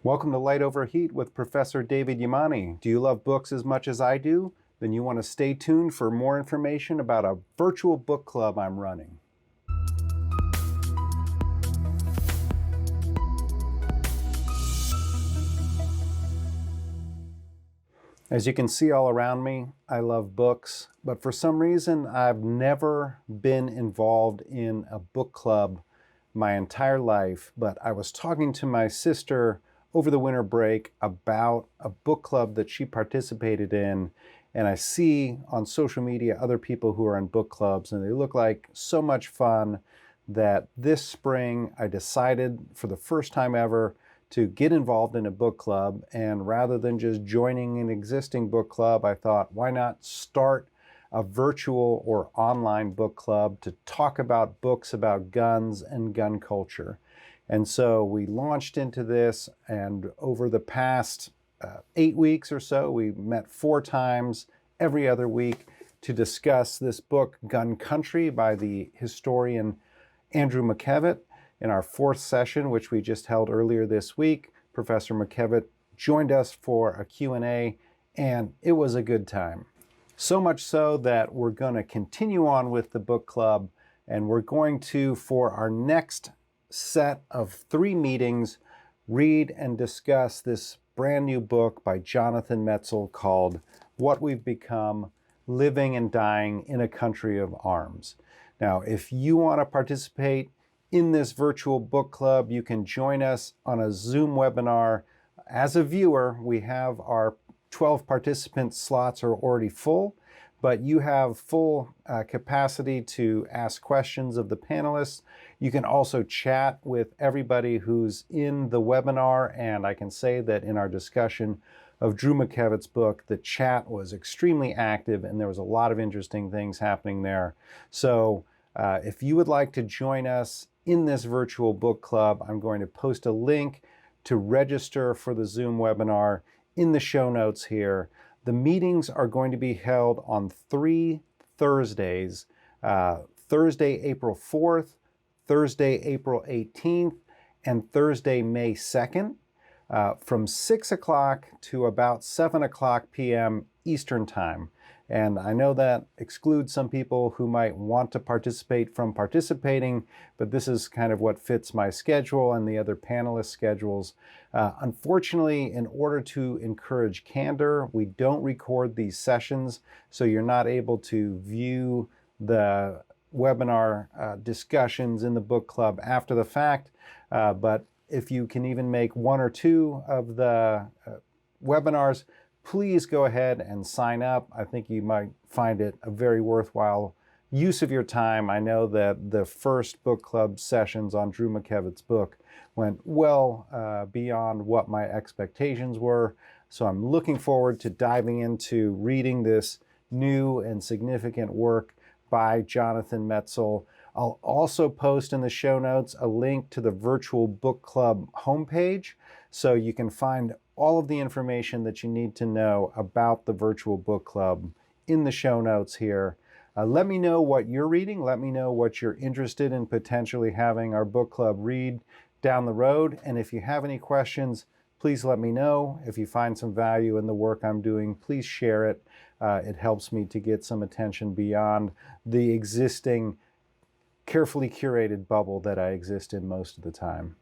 Welcome to Light Over Heat with Professor David Yamani. Do you love books as much as I do? Then you want to stay tuned for more information about a virtual book club I'm running. As you can see all around me, I love books, but for some reason I've never been involved in a book club my entire life. But I was talking to my sister over the winter break about a book club that she participated in, and I see on social media other people who are in book clubs, and they look like so much fun that this spring I decided for the first time ever to get involved in a book club. And rather than just joining an existing book club, I thought, why not start a virtual or online book club to talk about books about guns and gun culture. And so we launched into this, and over the past 8 weeks or so, we met 4 times every other week to discuss this book, Gun Country, by the historian Andrew McKevitt. In our 4th session, which we just held earlier this week, Professor McKevitt joined us for a Q&A, and it was a good time. So much so that we're going to continue on with the book club, and we're going to, for our next set of 3 meetings, read and discuss this brand new book by Jonathan Metzl called What We've Become, Living and Dying in a Country of Arms. Now, if you want to participate in this virtual book club, you can join us on a Zoom webinar. As a viewer, we have our 12 participant slots are already full, but you have full capacity to ask questions of the panelists. You can also chat with everybody who's in the webinar, and I can say that in our discussion of Drew McKevitt's book, the chat was extremely active and there was a lot of interesting things happening there. So if you would like to join us in this virtual book club, I'm going to post a link to register for the Zoom webinar in the show notes here. The meetings are going to be held on 3 Thursdays, Thursday, April 4th, Thursday, April 18th, and Thursday, May 2nd, from 6 o'clock to about 7 o'clock p.m. Eastern Time. And I know that excludes some people who might want to participate from participating, but this is kind of what fits my schedule and the other panelists' schedules. Unfortunately, in order to encourage candor, we don't record these sessions, so you're not able to view the webinar discussions in the book club after the fact. But if you can even make 1 or 2 of the webinars, please go ahead and sign up. I think you might find it a very worthwhile use of your time. I know that the first book club sessions on Drew McKevitt's book went well beyond what my expectations were. So I'm looking forward to diving into reading this new and significant work by Jonathan Metzl. I'll also post in the show notes a link to the virtual book club homepage, so you can find all of the information that you need to know about the virtual book club in the show notes here. Let me know what you're reading. Let me know what you're interested in potentially having our book club read down the road. And if you have any questions, please let me know. If you find some value in the work I'm doing, please share it. It helps me to get some attention beyond the existing carefully curated bubble that I exist in most of the time.